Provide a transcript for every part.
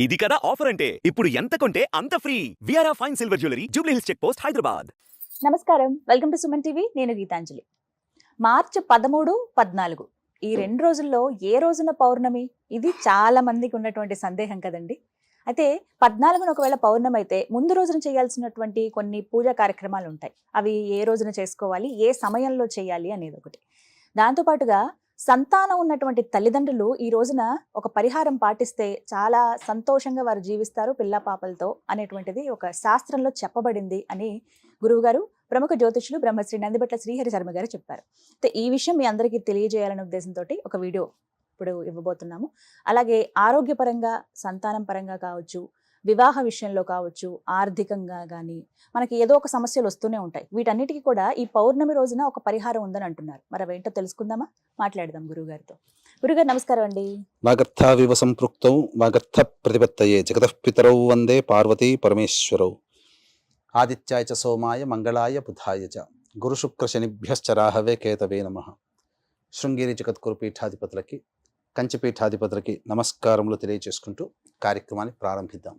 ఇది కదా ఆఫర్ అంటే ఇప్పుడు ఎంత కొంటే అంత ఫ్రీ విఆర్ఆ fine silver jewellery Jubilee Hills check post Hyderabad. నమస్కారం, వెల్కమ్ టు సుమన్ టీవీ. నేను గీతాంజలి. మార్చి 13, 14 ఈ 2 రోజుల్లో ఏ రోజున పౌర్ణమి? ఇది చాలా మందికి ఉన్నటువంటి సందేహం కదండి. అయితే 14న ఒకవేళ పౌర్ణమి అయితే ముందు రోజున చేయాల్సినటువంటి కొన్ని పూజా కార్యక్రమాలు ఉంటాయి. అవి ఏ రోజున చేసుకోవాలి, ఏ సమయంలో చేయాలి అనేది ఒకటి. దాంతోపాటుగా సంతానం ఉన్నటువంటి తల్లిదండ్రులు ఈ రోజున ఒక పరిహారం పాటిస్తే చాలా సంతోషంగా వారు జీవిస్తారు పిల్ల పాపలతో అనేటువంటిది ఒక శాస్త్రంలో చెప్పబడింది అని గురువుగారు ప్రముఖ జ్యోతిష్యులు బ్రహ్మశ్రీ నందిబట్ల శ్రీహరి శర్మ గారు చెప్పారు. అయితే ఈ విషయం మీ అందరికీ తెలియజేయాలనే ఉద్దేశంతో ఒక వీడియో ఇప్పుడు ఇవ్వబోతున్నాము. అలాగే ఆరోగ్యపరంగా, సంతానం పరంగా కావచ్చు, వివాహ విషయంలో కావచ్చు, ఆర్థికంగా కానీ మనకి ఏదో ఒక సమస్యలు వస్తూనే ఉంటాయి. వీటన్నిటికీ కూడా ఈ పౌర్ణమి రోజున ఒక పరిహారం ఉందని అంటున్నారు. మరి అవేంటో తెలుసుకుందామా? మాట్లాడదాం గురువుగారితో. గురుగారు నమస్కారం అండి. వాగర్థావివ సంపృక్తౌ వాగర్థ ప్రతిపత్తయే జగతః పితరౌ వందే పార్వతీ పరమేశ్వరౌ. ఆదిత్యాయ చ సోమాయ మంగళాయ బుధాయ చ గురు శుక్ర శనిభ్యశ్చ రాహవే కేతవే నమః. శృంగేరి జగద్గురు పీఠాధిపతులకి, కంచి పీఠాధిపతులకి నమస్కారములు తెలియజేసుకుంటూ కార్యక్రమాన్ని ప్రారంభిద్దాం.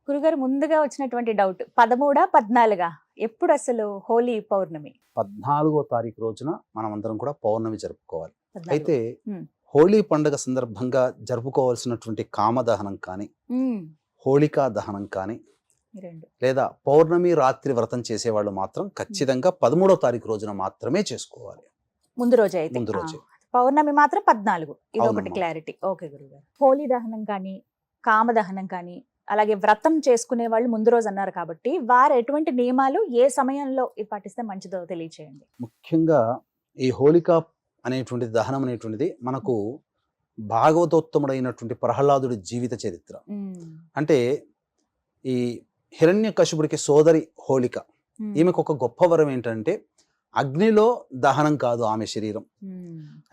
గురుగారు, ముందుగా వచ్చినటువంటి డౌట్, 13, 14 ఎప్పుడు అసలు హోలీ పౌర్ణమి? 14వ తారీఖు రోజున మనం అందరం కూడా పౌర్ణమి జరుపుకోవాలి. 14. అయితే హోలీ పండుగ సందర్భంగా జరుపుకోవాల్సినటువంటి కామదహనం కానీ, హోళికా దహనం కానీ, లేదా పౌర్ణమి రాత్రి వ్రతం చేసేవాళ్ళు మాత్రం ఖచ్చితంగా 13వ తారీఖు రోజున మాత్రమే చేసుకోవాలి. ముందు రోజు అయితే, ముందు రోజు పౌర్ణమి మాత్రం 14. ఇది ఒకటి అవునమ్మా. క్లారిటీ. ఓకే గురుగారు. హోలీ దహనం కానీ, కామదహనం కానీ, అలాగే వ్రతం చేసుకునే వాళ్ళు ముందు రోజు అన్నారు కాబట్టి వారు ఎటువంటి నియమాలు ఏ సమయంలో ఇది పాటిస్తే మంచిదో తెలియచేయండి. ముఖ్యంగా ఈ హోళికా అనేటువంటి దహనం అనేటువంటిది మనకు భాగవతోత్తముడైనటువంటి ప్రహ్లాదుడి జీవిత చరిత్ర. అంటే ఈ హిరణ్యకశిపుడికి సోదరి హోళిక, ఈమెకు ఒక గొప్ప వరం ఏంటంటే అగ్నిలో దహనం కాదు ఆమె శరీరం.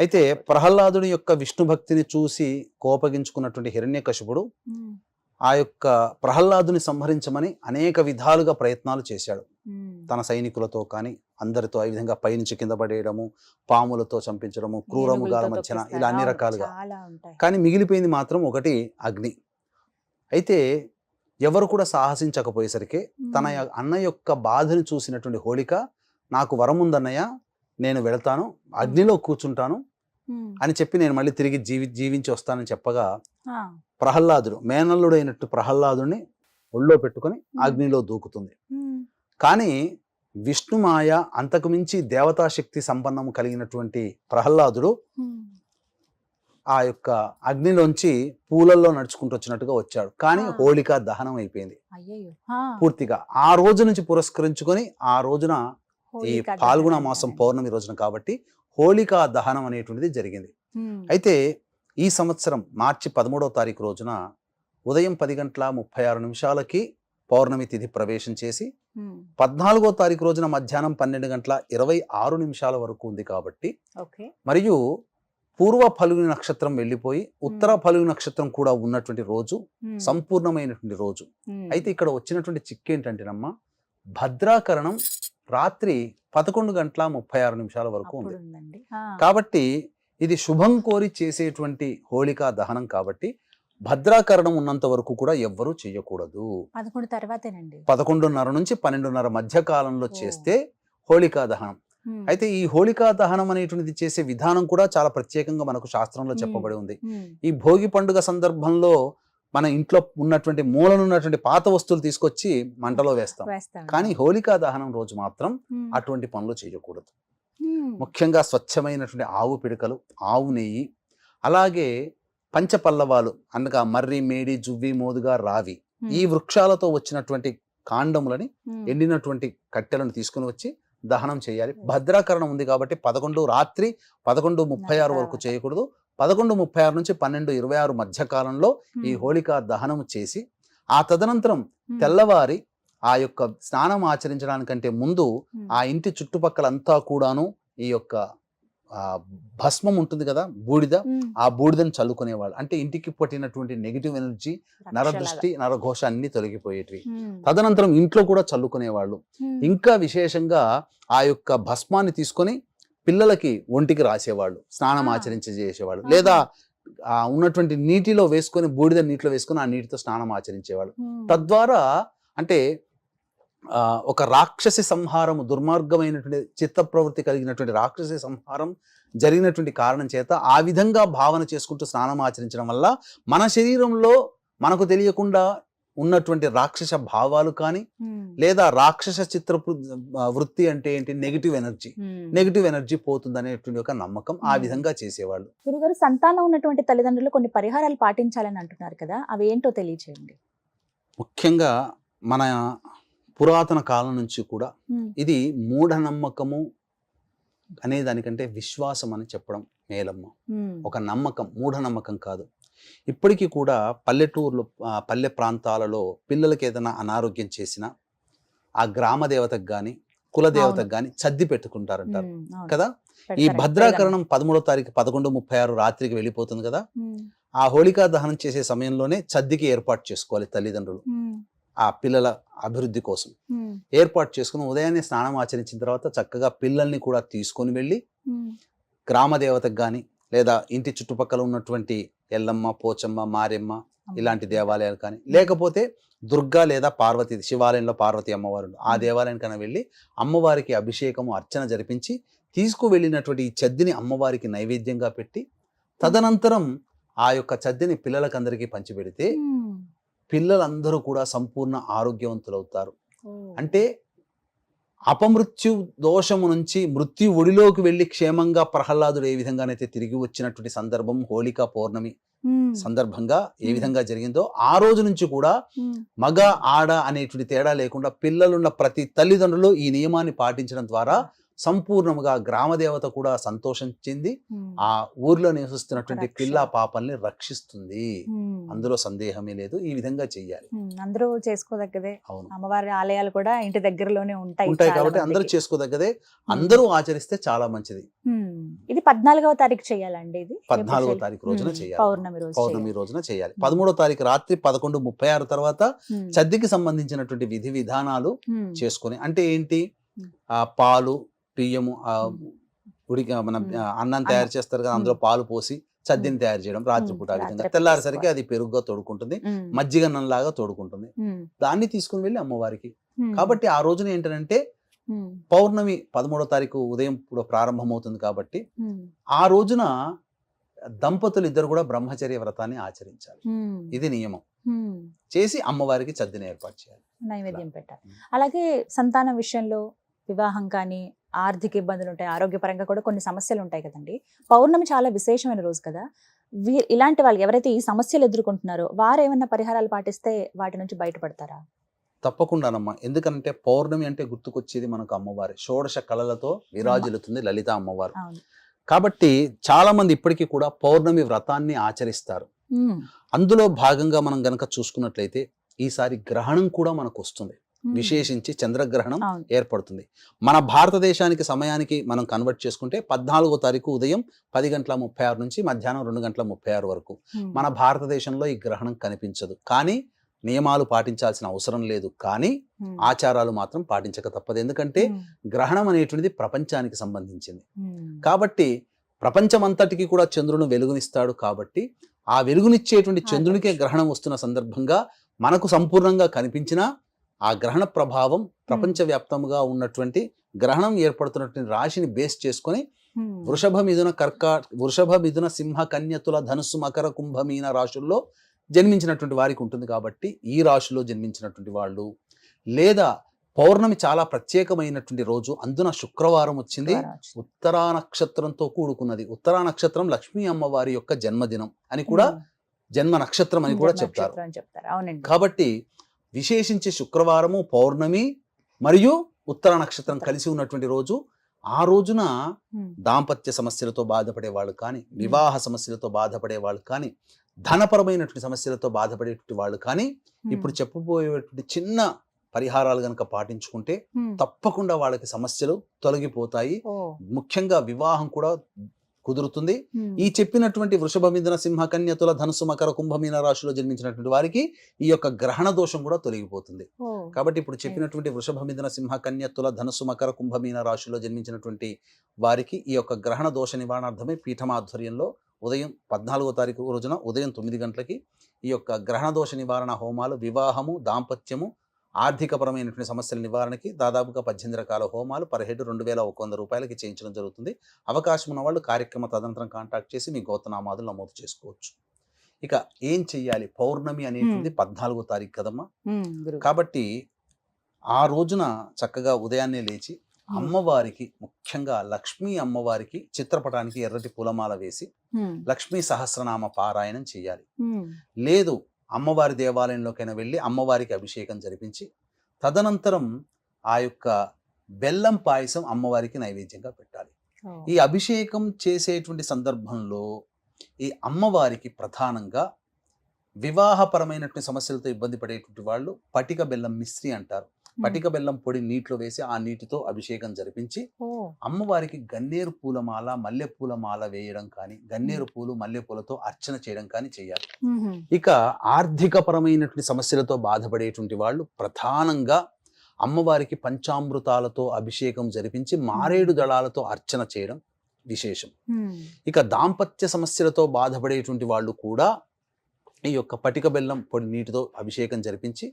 అయితే ప్రహ్లాదుడి యొక్క విష్ణు భక్తిని చూసి కోపగించుకున్నటువంటి హిరణ్యకశిపుడు ఆ యొక్క ప్రహ్లాదుని సంహరించమని అనేక విధాలుగా ప్రయత్నాలు చేశాడు. తన సైనికులతో కానీ అందరితో, ఈ విధంగా పైనుంచి కింద పడేయడము, పాములతో చంపించడము, క్రూరముగాల మధ్యన, ఇలా అన్ని రకాలుగా. కానీ మిగిలిపోయింది మాత్రం ఒకటి, అగ్ని. అయితే ఎవరు కూడా సాహసించకపోయేసరికి తన అన్న యొక్క బాధను చూసినటువంటి హోళిక, నాకు వరం ఉందన్నయ్య, నేను వెళతాను, అగ్నిలో కూర్చుంటాను అని చెప్పి నేను మళ్ళీ తిరిగి జీవించి వస్తానని చెప్పగా ప్రహ్లాదుడు, మేనల్లుడైనట్టు ప్రహ్లాదుని ఒళ్ళో పెట్టుకొని అగ్నిలో దూకుతుంది. కానీ విష్ణుమాయ, అంతకు మించి దేవతాశక్తి సంపన్నము కలిగినటువంటి ప్రహ్లాదుడు ఆ యొక్క అగ్నిలోంచి పూలల్లో నడుచుకుంటూ వచ్చినట్టుగా వచ్చాడు. కానీ హోళికా దహనం అయిపోయింది పూర్తిగా. ఆ రోజు నుంచి పురస్కరించుకొని ఆ రోజున ఈ పాల్గొన మాసం పౌర్ణమి రోజున కాబట్టి హోళికా దహనం అనేటువంటిది జరిగింది. అయితే ఈ సంవత్సరం మార్చి 13వ తారీఖు రోజున ఉదయం 10:36 పౌర్ణమి తిథి ప్రవేశం చేసి 14వ తారీఖు రోజున మధ్యాహ్నం 12:26 వరకు ఉంది కాబట్టి, మరియు పూర్వ ఫల్గుని నక్షత్రం వెళ్ళిపోయి ఉత్తర ఫల్గుని నక్షత్రం కూడా ఉన్నటువంటి రోజు, సంపూర్ణమైనటువంటి రోజు. అయితే ఇక్కడ వచ్చినటువంటి చిక్కేంటంటేనమ్మా, భద్రాకరణం రాత్రి 11:36 వరకు ఉంది. కాబట్టి ఇది శుభం కోరి చేసేటువంటి హోళికా దహనం కాబట్టి భద్రాకరణం ఉన్నంత వరకు కూడా ఎవ్వరూ చేయకూడదు. 11 తర్వాతేనండి. 11:30 నుంచి 12:30 మధ్య కాలంలో చేస్తే హోళికా దహనం. అయితే ఈ హోళికా దహనం అనేటువంటిది చేసే విధానం కూడా చాలా ప్రత్యేకంగా మనకు శాస్త్రంలో చెప్పబడి ఉంది. ఈ భోగి పండుగ సందర్భంలో మన ఇంట్లో ఉన్నటువంటి మూలనున్నటువంటి పాత వస్తువులు తీసుకొచ్చి మంటలో వేస్తాం. కానీ హోళికా దహనం రోజు మాత్రం అటువంటి పనులు చేయకూడదు. ముఖ్యంగా స్వచ్ఛమైనటువంటి ఆవు పిడకలు, ఆవు నెయ్యి, అలాగే పంచపల్లవాలు అనగా మర్రి, మేడి, జువ్వి, మోదుగా, రావి, ఈ వృక్షాలతో వచ్చినటువంటి కాండములని, ఎండినటువంటి కట్టెలను తీసుకుని వచ్చి దహనం చేయాలి. భద్రాకరణం ఉంది కాబట్టి రాత్రి 11:36 వరకు చేయకూడదు. 11:36 నుంచి 12:26 మధ్య కాలంలో ఈ హోళికా దహనం చేసి ఆ తదనంతరం తెల్లవారి ఆ యొక్క స్నానం ఆచరించడానికంటే ముందు ఆ ఇంటి చుట్టుపక్కలంతా కూడాను ఈ యొక్క భస్మం ఉంటుంది కదా, బూడిద, ఆ బూడిదని చల్లుకునేవాళ్ళు. అంటే ఇంటికి పట్టినటువంటి నెగిటివ్ ఎనర్జీ, నరదృష్టి, నరఘోష అన్ని తొలగిపోయేటివి. తదనంతరం ఇంట్లో కూడా చల్లుకునేవాళ్ళు. ఇంకా విశేషంగా ఆ యొక్క భస్మాన్ని తీసుకొని పిల్లలకి ఒంటికి రాసేవాళ్ళు, స్నానం ఆచరించి చేసేవాళ్ళు. లేదా ఉన్నటువంటి నీటిలో వేసుకొని, బూడిద నీటిలో వేసుకొని ఆ నీటితో స్నానం ఆచరించేవాళ్ళు. తద్వారా అంటే ఒక రాక్షసి సంహారం, దుర్మార్గమైనటువంటి చిత్త ప్రవృత్తి కలిగినటువంటి రాక్షసి సంహారం జరిగినటువంటి కారణం చేత ఆ విధంగా భావన చేసుకుంటూ స్నానం ఆచరించడం వల్ల మన శరీరంలో మనకు తెలియకుండా ఉన్నటువంటి రాక్షస భావాలు కానీ, లేదా రాక్షస చిత్ర వృత్తి అంటే ఏంటి, నెగిటివ్ ఎనర్జీ పోతుంది అనేటువంటి ఒక నమ్మకం. ఆ విధంగా చేసేవాళ్ళు. గురుగారు, సంతానం ఉన్నటువంటి తల్లిదండ్రులు కొన్ని పరిహారాలు పాటించాలని అంటున్నారు కదా, అవి ఏంటో తెలియచేయండి. ముఖ్యంగా మన పురాతన కాలం నుంచి కూడా ఇది మూఢనమ్మకము అనే దానికంటే విశ్వాసం అని చెప్పడం మేలమ్మ. ఒక నమ్మకం, మూఢనమ్మకం కాదు. ఇప్పటికీ కూడా పల్లెటూర్లు, పల్లె ప్రాంతాలలో పిల్లలకి ఏదైనా అనారోగ్యం చేసినా ఆ గ్రామ దేవతకు కానీ, కుల దేవతకు కానీ చద్ది పెట్టుకుంటారంటారు కదా. ఈ భద్రాకరణం 13వ తారీఖు 11:36 రాత్రికి వెళ్ళిపోతుంది కదా. ఆ హోళికా దహనం చేసే సమయంలోనే చద్దికి ఏర్పాటు చేసుకోవాలి తల్లిదండ్రులు. ఆ పిల్లల అభివృద్ధి కోసం ఏర్పాటు చేసుకుని ఉదయాన్నే స్నానం ఆచరించిన తర్వాత చక్కగా పిల్లల్ని కూడా తీసుకొని వెళ్ళి గ్రామ దేవతకు కానీ, లేదా ఇంటి చుట్టుపక్కల ఉన్నటువంటి ఎల్లమ్మ, పోచమ్మ, మారెమ్మ ఇలాంటి దేవాలయాలు కానీ, లేకపోతే దుర్గా లేదా పార్వతి, శివాలయంలో పార్వతి అమ్మవారు ఆ దేవాలయానికైనా వెళ్ళి అమ్మవారికి అభిషేకము, అర్చన జరిపించి తీసుకువెళ్ళినటువంటి ఈ చద్దిని అమ్మవారికి నైవేద్యంగా పెట్టి, తదనంతరం ఆ యొక్క చద్దిని పిల్లలకందరికీ పంచిపెడితే పిల్లలందరూ కూడా సంపూర్ణ ఆరోగ్యవంతులవుతారు. అంటే అపమృత్యు దోషము నుంచి మృత్యు ఒడిలోకి వెళ్ళి క్షేమంగా ప్రహ్లాదుడు ఏ విధంగానైతే తిరిగి వచ్చినటువంటి సందర్భం హోళికా పౌర్ణమి సందర్భంగా ఏ విధంగా జరిగిందో, ఆ రోజు నుంచి కూడా మగ ఆడ అనేటువంటి తేడా లేకుండా పిల్లలున్న ప్రతి తల్లిదండ్రులు ఈ నియమాన్ని పాటించడం ద్వారా సంపూర్ణముగా గ్రామదేవత కూడా సంతోషం చెంది ఆ ఊర్లో నివసిస్తున్నటువంటి పిల్ల పాపల్ని రక్షిస్తుంది. అందులో సందేహమే లేదు. ఈ విధంగా చెయ్యాలి. అందరూ చేసుకోదగ్గదే. అవును, అమ్మవారి ఆలయాలు కూడా ఇంటి దగ్గరలోనే ఉంటాయి కాబట్టి అందరూ చేసుకోదగ్గదే. అందరూ ఆచరిస్తే చాలా మంచిది. ఇది 14వ తారీఖు చేయాలండి. ఇది 14వ తారీఖు రోజున చేయాలి. పౌర్ణమి రోజున చేయాలి. 13వ తారీఖు రాత్రి 11:36 తర్వాత చద్దికి సంబంధించినటువంటి విధి విధానాలు చేసుకొని, అంటే ఏంటి, ఆ పాలు, బియ్యము, ఉడికి మన అన్నం తయారు చేస్తారు కదా, అందులో పాలు పోసి చద్దిని తయారు చేయడం రాత్రిపూట. ఆ విధంగా తెల్లారేసరికి అది పెరుగుగా తోడుకుంటుంది, మజ్జిగన్నంలాగా తోడుకుంటుంది. దాన్ని తీసుకుని వెళ్ళి అమ్మవారికి. కాబట్టి ఆ రోజున ఏంటంటే పౌర్ణమి 13వ తారీఖు ఉదయం కూడా ప్రారంభమవుతుంది కాబట్టి ఆ రోజున దంపతులు ఇద్దరు కూడా బ్రహ్మచర్య వ్రతాన్ని ఆచరించాలి. ఇది నియమం. చేసి అమ్మవారికి చద్దిని ఏర్పాటు చేయాలి, నైవేద్యం పెట్టాలి. అలాగే సంతానం విషయంలో వివాహం కానీ, ఆర్థిక ఇబ్బందులు ఉంటాయి, ఆరోగ్యపరంగా కూడా కొన్ని సమస్యలు ఉంటాయి కదండి. పౌర్ణమి చాలా విశేషమైన రోజు కదా. ఇలాంటి వాళ్ళు ఎవరైతే ఈ సమస్యలు ఎదుర్కొంటున్నారో వారు ఏమన్నా పరిహారాలు పాటిస్తే వాటి నుంచి బయటపడతారా? తప్పకుండానమ్మా. ఎందుకంటే పౌర్ణమి అంటే గుర్తుకొచ్చేది మనకు అమ్మవారి షోడశ కళలతో విరాజిల్లుతుంది లలిత అమ్మవారు. కాబట్టి చాలా మంది ఇప్పటికీ కూడా పౌర్ణమి వ్రతాన్ని ఆచరిస్తారు. అందులో భాగంగా మనం గనక చూసుకున్నట్లయితే ఈసారి గ్రహణం కూడా మనకు వస్తుంది. విశేషించి చంద్రగ్రహణం ఏర్పడుతుంది. మన భారతదేశానికి సమయానికి మనం కన్వర్ట్ చేసుకుంటే 14వ తారీఖు ఉదయం 10:36 నుంచి మధ్యాహ్నం 2:36 వరకు మన భారతదేశంలో ఈ గ్రహణం కనిపించదు. కానీ నియమాలు పాటించాల్సిన అవసరం లేదు, కానీ ఆచారాలు మాత్రం పాటించక తప్పదు. ఎందుకంటే గ్రహణం అనేటువంటిది ప్రపంచానికి సంబంధించింది కాబట్టి, ప్రపంచమంతటికి కూడా చంద్రుని వెలుగునిస్తాడు కాబట్టి ఆ వెలుగునిచ్చేటువంటి చంద్రునికే గ్రహణం వస్తున్న సందర్భంగా మనకు సంపూర్ణంగా కనిపించినా ఆ గ్రహణ ప్రభావం ప్రపంచవ్యాప్తంగా ఉన్నటువంటి గ్రహణం ఏర్పడుతున్నటువంటి రాశిని బేస్ చేసుకొని వృషభ మిథున సింహ కన్య తుల ధనుస్సు మకర కుంభ మీన రాశుల్లో జన్మించినటువంటి వారికి ఉంటుంది. కాబట్టి ఈ రాశిలో జన్మించినటువంటి వాళ్ళు, లేదా పౌర్ణమి చాలా ప్రత్యేకమైనటువంటి రోజు, అందున శుక్రవారం వచ్చింది, ఉత్తరా నక్షత్రంతో కూడుకున్నది. ఉత్తరా నక్షత్రం లక్ష్మీ అమ్మవారి యొక్క జన్మదినం అని కూడా, జన్మ నక్షత్రం అని కూడా చెప్తారు. కాబట్టి విశేషించి శుక్రవారము, పౌర్ణమి మరియు ఉత్తర నక్షత్రం కలిసి ఉన్నటువంటి రోజు. ఆ రోజున దాంపత్య సమస్యలతో బాధపడే వాళ్ళు కానీ, వివాహ సమస్యలతో బాధపడే వాళ్ళు కానీ, ధనపరమైనటువంటి సమస్యలతో బాధపడేటువంటి వాళ్ళు కానీ, ఇప్పుడు చెప్పబోయేటువంటి చిన్న పరిహారాలు గనక పాటించుకుంటే తప్పకుండా వాళ్ళకి సమస్యలు తొలగిపోతాయి. ముఖ్యంగా వివాహం కూడా కుదురుతుంది. ఈ చెప్పినటువంటి వృషభ మిథున సింహ కన్య తుల ధనుసు మకర కుంభమీన రాశిలో జన్మించినటువంటి వారికి ఈ యొక్క గ్రహణ దోషం కూడా తొలగిపోతుంది. కాబట్టి ఇప్పుడు చెప్పినటువంటి వృషభ మిథున సింహ కన్య తుల ధనుసు మకర కుంభమీన రాశిలో జన్మించినటువంటి వారికి ఈ యొక్క గ్రహణ దోష నివారణార్థమే పీఠమాధ్వర్యంలో ఉదయం 14వ తారీఖు రోజున ఉదయం 9 గంటలకి ఈ యొక్క గ్రహణ దోష నివారణ హోమాలు, వివాహము, దాంపత్యము, ఆర్థికపరమైనటువంటి సమస్యల నివారణకి దాదాపుగా 18 రకాల హోమాలు పర్ హెడ్ 2,100 రూపాయలకి చేయించడం జరుగుతుంది. అవకాశం ఉన్న వాళ్ళు కార్యక్రమ తదనంతరం కాంటాక్ట్ చేసి మీ గోత్రనామాదులు నమోదు చేసుకోవచ్చు. ఇక ఏం చెయ్యాలి? పౌర్ణమి అనేటువంటి 14వ తారీఖు కదమ్మా. కాబట్టి ఆ రోజున చక్కగా ఉదయాన్నే లేచి అమ్మవారికి, ముఖ్యంగా లక్ష్మీ అమ్మవారికి చిత్రపటానికి ఎర్రటి పూలమాల వేసి లక్ష్మీ సహస్రనామ పారాయణం చేయాలి. లేదు అమ్మవారి దేవాలయంలోకైనా వెళ్ళి అమ్మవారికి అభిషేకం జరిపించి తదనంతరం ఆ యొక్క బెల్లం పాయసం అమ్మవారికి నైవేద్యంగా పెట్టాలి. ఈ అభిషేకం చేసేటువంటి సందర్భంలో ఈ అమ్మవారికి ప్రధానంగా వివాహపరమైనటువంటి సమస్యలతో ఇబ్బంది పడేటువంటి వాళ్ళు పటిక బెల్లం మిశ్రి అంటారు. పటిక బెల్లం పొడి నీటిలో వేసి ఆ నీటితో అభిషేకం జరిపించి అమ్మవారికి గన్నేరు పూలమాల, మల్లెపూలమాల వేయడం కానీ, గన్నేరు పూలు, మల్లెపూలతో అర్చన చేయడం కానీ చేయాలి. ఇక ఆర్థికపరమైనటువంటి సమస్యలతో బాధపడేటువంటి వాళ్ళు ప్రధానంగా అమ్మవారికి పంచామృతాలతో అభిషేకం జరిపించి మారేడు దళాలతో అర్చన చేయడం విశేషం. ఇక దాంపత్య సమస్యలతో బాధపడేటువంటి వాళ్ళు కూడా ఈ యొక్క పటిక బెల్లం పొడి నీటితో అభిషేకం జరిపించి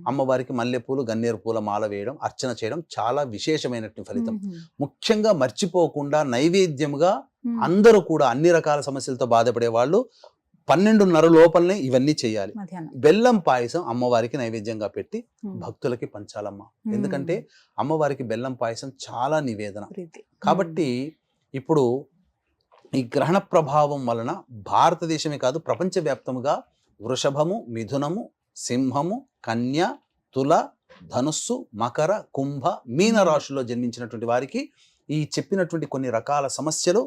అమ్మవారికి మల్లెపూలు, గన్నేరు పూల మాల వేయడం, అర్చన చేయడం చాలా విశేషమైనటువంటి ఫలితం. ముఖ్యంగా మర్చిపోకుండా నైవేద్యముగా అందరూ కూడా అన్ని రకాల సమస్యలతో బాధపడే వాళ్ళు 12:30 లోపలనే ఇవన్నీ చేయాలి. బెల్లం పాయసం అమ్మవారికి నైవేద్యంగా పెట్టి భక్తులకి పంచాలమ్మా. ఎందుకంటే అమ్మవారికి బెల్లం పాయసం చాలా నివేదన. కాబట్టి ఇప్పుడు ఈ గ్రహణ ప్రభావం వలన భారతదేశమే కాదు ప్రపంచవ్యాప్తముగా వృషభము, మిథునము, సింహము, కన్య, తుల, ధనుస్సు, మకర, కుంభ, మీన రాశుల్లో జన్మించినటువంటి వారికి ఈ చెప్పినటువంటి కొన్ని రకాల సమస్యలు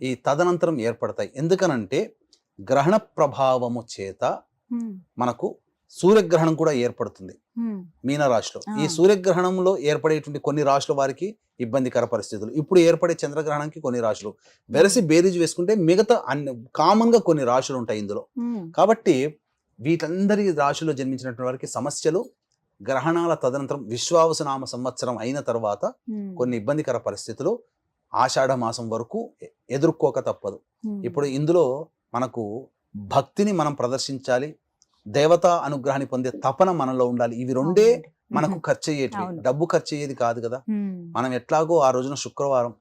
ఈ తదనంతరం ఏర్పడతాయి. ఎందుకనంటే గ్రహణ ప్రభావము చేత మనకు సూర్యగ్రహణం కూడా ఏర్పడుతుంది మీనరాశిలో. ఈ సూర్యగ్రహణంలో ఏర్పడేటువంటి కొన్ని రాశుల వారికి ఇబ్బందికర పరిస్థితులు, ఇప్పుడు ఏర్పడే చంద్రగ్రహణంకి కొన్ని రాశులు వెరసి బేరీజు వేసుకుంటే మిగతా కామన్ గా కొన్ని రాశులు ఉంటాయి ఇందులో. కాబట్టి వీటందరి రాశుల్లో జన్మించినటువంటి వారికి సమస్యలు గ్రహణాల తదనంతరం విశ్వావసునామ సంవత్సరం అయిన తర్వాత కొన్ని ఇబ్బందికర పరిస్థితులు ఆషాఢ మాసం వరకు ఎదుర్కోక తప్పదు. ఇప్పుడు ఇందులో మనకు భక్తిని మనం ప్రదర్శించాలి, దేవతా అనుగ్రహాన్ని పొందే తపన మనలో ఉండాలి. ఇవి రెండే మనకు ఖర్చు అయ్యేటివి, డబ్బు ఖర్చు అయ్యేది కాదు కదా. మనం ఎట్లాగో ఆ రోజున శుక్రవారం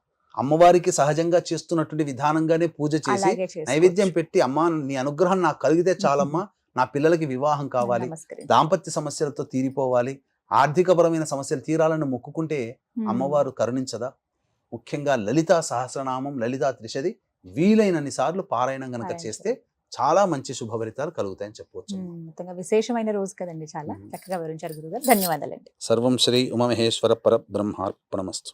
అమ్మవారికి సహజంగా చేస్తున్నటువంటి విధానంగానే పూజ చేసి నైవేద్యం పెట్టి, అమ్మా నీ అనుగ్రహం నాకు కలిగితే చాలమ్మా, నా పిల్లలకి వివాహం కావాలి, దాంపత్య సమస్యలతో తీరిపోవాలి, ఆర్థికపరమైన సమస్యలు తీరాలని మొక్కుకుంటే అమ్మవారు కరుణించదా? ముఖ్యంగా లలితా సహస్రనామం, లలితా త్రిశది వీలైనన్ని సార్లు పారాయణం గనక చేస్తే చాలా మంచి శుభ ఫలితాలు కలుగుతాయని చెప్పవచ్చు. మొత్తంగా విశేషమైన రోజు కదండి, చాలా చక్కగా వివరించారు గురుగారు. ధన్యవాదాలండి. సర్వం శ్రీ ఉమామహేశ్వర పరబ్రహ్మార్పణమస్తు.